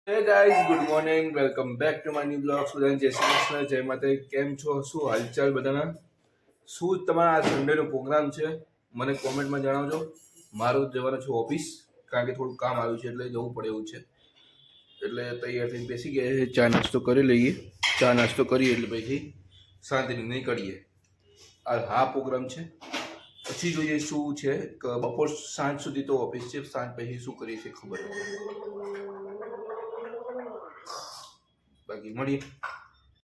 Hey guys, good morning. Welcome back to my new vlog. બધાને જય શ્રી કૃષ્ણ, જય માતા. કેમ છો? શું હાલચાલ બધાના? શું તમારા આ સન્ડેનો પ્રોગ્રામ છે? મને કોમેન્ટમાં જણાવજો. મારું જવાનું છે ઓફિસ, કારણ કે થોડું કામ આવ્યું છે એટલે જવું પડે એવું છે. એટલે તૈયાર થઈને બેસી ગયા છે. ચા નાસ્તો કરી લઈએ. ચા નાસ્તો કરીએ એટલે પછી શાંતિથી નીકળીએ. હા પ્રોગ્રામ છે. પછી જોઈએ શું છે. બપોર સાંજ સુધી તો ઓફિસ છે. સાંજ પછી શું કરીએ છીએ ખબર નથી. બાકી મળીએ.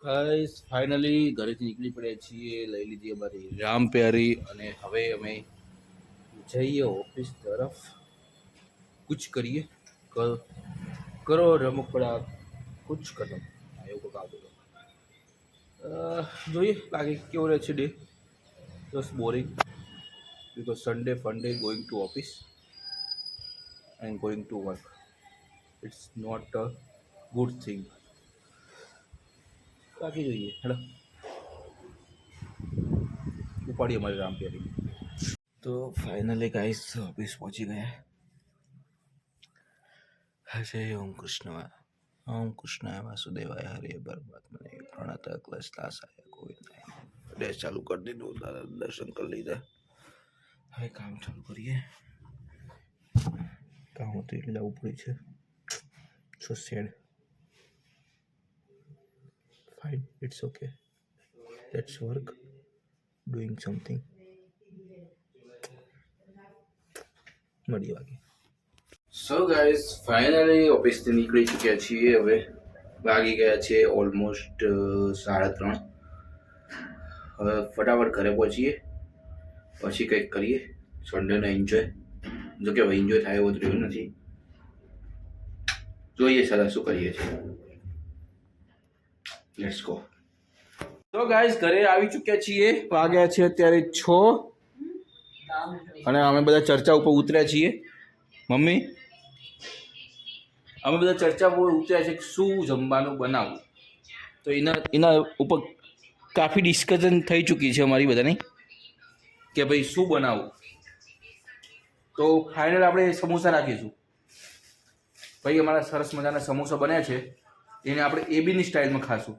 ગાઈસ ફાઇનલી ઘરેથી નીકળી પડ્યા છીએ. લઈ લીધી અમારી રામ પ્યારી અને હવે અમે જઈએ ઓફિસ તરફ. કુછ કરીએ કરો રમકડા કુછ કદમ એવું કામ જોઈએ લાગે કેવો રહે છે day. Just boring because Sunday fun day going to office and going to work. It's not a good thing. બાકી જોઈએ હેડો ઉપાડી અમારી રામ પ્યારી. તો ફાઇનલી ગાઈસ ઓફિસ પહોંચી ગયા. જય ઓમ કૃષ્ણ વાસુદેવાય હરે પરમાત્મને પ્રણત ક્લેશનાશાય ગોવિંદાય. ડેશ ચાલુ કરી દીધું, દર્શન કરી લીધા. હવે કામ ચાલુ કરીએ. કામ હતું એટલે જવું પડ્યું છે. So sad. Fine, it's okay. Let's work doing something. મળીએ બાકી. સો ગાઈસ ફાઇનલી ઓફિસથી નીકળી ચૂક્યા છીએ. હવે વાગી ગયા છે ઓલમોસ્ટ 3:30. હવે ફટાફટ ઘરે પહોંચીએ, પછી કંઈક કરીએ સન્ડેનો એન્જોય. જો કે હવે એન્જોય થાય એવું રહ્યું નથી. જોઈએ સર શું કરીએ છીએ. Let's go. તો ગાઈસ ઘરે આવી ચૂક્યા છીએ. વાગ્યા છે અત્યારે 6 અને અમે બધા ચર્ચા ઉપર ઉતર્યા છીએ. મમ્મી અમે બધા ચર્ચા પર ઉતર્યા છે કે શું જમવાનું બનાવવું. તો એના ઉપર કાફી ડિસ્કશન થઈ ચૂકી છે અમારી બધાની કે ભાઈ શું બનાવવું. તો ફાઇનલ આપણે સમોસા રાખીશું. ભાઈ અમારા સરસ મજાના સમોસા બન્યા છે, એને આપણે એબીની સ્ટાઇલમાં ખાશું.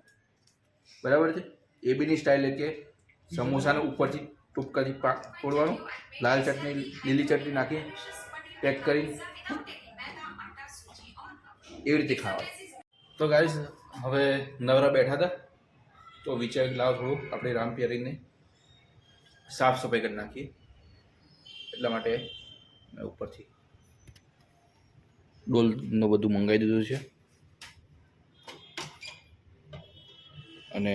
બરાબર છે? એબીની સ્ટાઇલ એટલે સમોસાને ઉપરથી ટૂંકાથી તોડવાનું, લાલ ચટણી લીલી ચટણી નાખી પેક કરી એવી રીતે ખાવાનું. તો ગાઈસ હવે નવરા બેઠા હતા તો વિચાર લાવ થોડું આપણે રામ પ્યારીને સાફ સફાઈ કરી નાખીએ. એટલા માટે મેં ઉપરથી ડોલનું બધું મંગાવી દીધું છે અને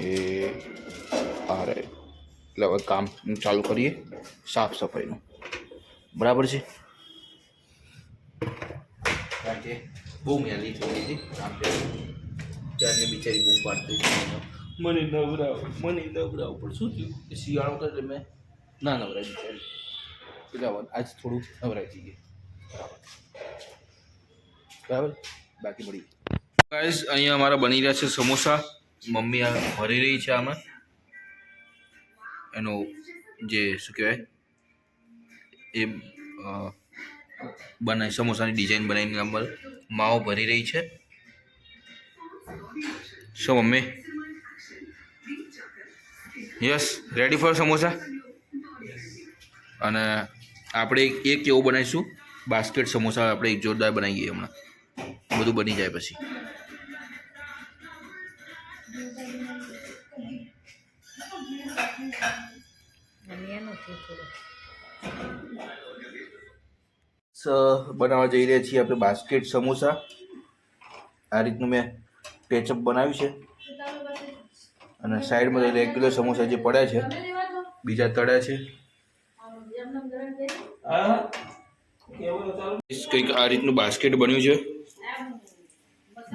એ આ રહે. એટલે હવે કામ ચાલુ કરીએ સાફ સફાઈનું. બરાબર છે? કારણ કે બહુ મેલી થઈ ગઈ હતી રામ પ્યારી. ત્યારની બિચારી બહુ પાડતી મને નવરાવ પણ શું થયું એ શિયાળો કરે એટલે મેં ના નવરાય બિચારી. એટલે આજ થોડું નવરાઈ જઈએ. બરાબર. બાકી મળી ગાઈસ અહીંયા અમારા બની રહ્યા છે સમોસા. મમ્મી આ ભરી રહી છે આમાં એનો જે શું કહેવાય એ બનાવી સમોસાની ડિઝાઇન બનાવીને નંબર માવો ભરી રહી છે. શું mummy? Yes, ready for samosa. અને આપણે એક એવું બનાવીશું બાસ્કેટ સમોસા. આપણે એક જોરદાર બનાવીએ હમણાં, બધું બની જાય પછી. બનાવવા જઈ રહ્યા છીએ આપણે બાસ્કેટ સમોસા. આ રીતનું મેં પેચઅપ બનાવ્યું છે અને સાઈડમાં રેગ્યુલર સમોસા જે પડ્યા છે બીજા તળ્યા છે. કંઈક આ રીતનું બાસ્કેટ બન્યું છે.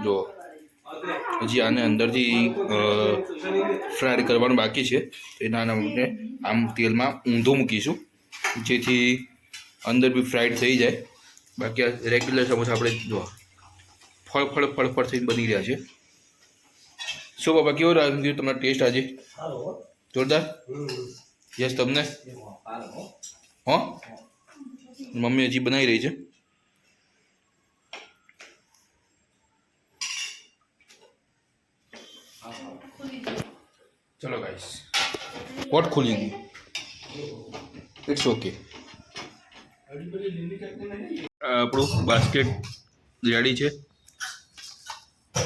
જો હજી આને અંદરથી ફ્રાય કરવાનું બાકી છે. એના માટે આમ તેલમાં ઊંધું મૂકીશું જેથી અંદર બી ફ્રાઈડ થઈ જાય. બાકી આ રેગ્યુલર સમોસા આપણે જો ફળ થઈને બની રહ્યા છે. શું બાબા કેવો લાગ્યું તમારો ટેસ્ટ આજે? જોરદાર. યસ તમને? હા મમ્મી હજી બનાવી રહી છે. ચલો ગાઈસ, પોટ ખુલી ગયું. It's okay. આપણું બાસ્કેટ રેડી છે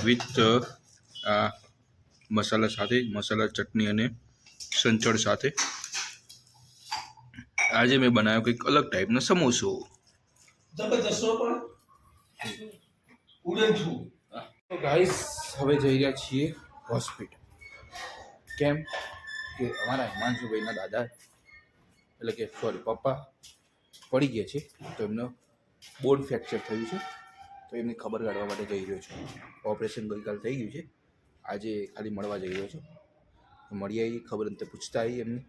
વિથ આ મસાલા સાથે, મસાલા ચટણી અને સંચળ સાથે. આજે મેં બનાવ્યો કંઈક અલગ ટાઈપનો સમોસો. તો ગાઈસ હવે જઈ રહ્યા છીએ હોસ્પિટલ. કેમ કે અમારા હિમાંશુભાઈના દાદા એટલે કે સોરી પપ્પા પડી ગયા છે, તો એમનો બોન ફ્રેક્ચર થયું છે, તો એમની ખબર કાઢવા માટે જઈ રહ્યો છું. ઓપરેશન ગઈકાલ થઈ ગયું છે, આજે ખાલી મળવા જઈ રહ્યો છું. મળી આવી ખબર અંતે પૂછતા આવી એમની.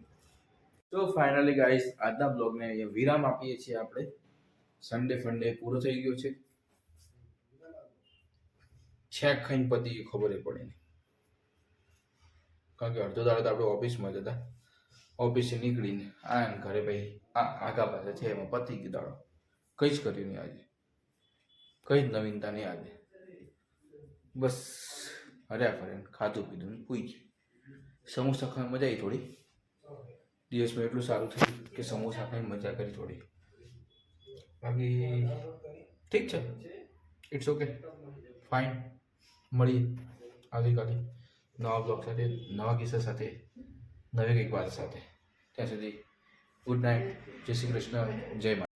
તો ફાઇનલી ગાઈસ આજના બ્લોગને અહીંયા વિરામ આપીએ છીએ આપણે. સન્ડે પૂરો થઈ ગયો છે. છેક ખાઈને પતી ગયું ખબર પડે નહીં, કારણ કે અડધો દાડો તો આપણે ઓફિસમાં જતા, ઓફિસે નીકળીને આ ઘરે ભાઈ આગા પાસે છે એમાં પતી ગયું દાડો. કંઈ જ કર્યું નહીં આજે, કંઈ જ નવીનતા નહીં આજે. બસ હર્યા ફરે ખાધું પીધું ને પૂઈ ગયું. સમોસા ખાવાની મજા આવી થોડી. દિવસમાં એટલું સારું થયું કે સમોસા ખાઈને મજા કરી થોડી. બાકી ઠીક છે, ઇટ્સ ઓકે, ફાઇન. મળીએ આવતીકાલે નવા બ્લોગ સાથે, નવા કિસ્સા સાથે, નવી કંઈક વાત સાથે. ત્યાં સુધી ગુડ નાઇટ, જય શ્રી કૃષ્ણ, જય માતા.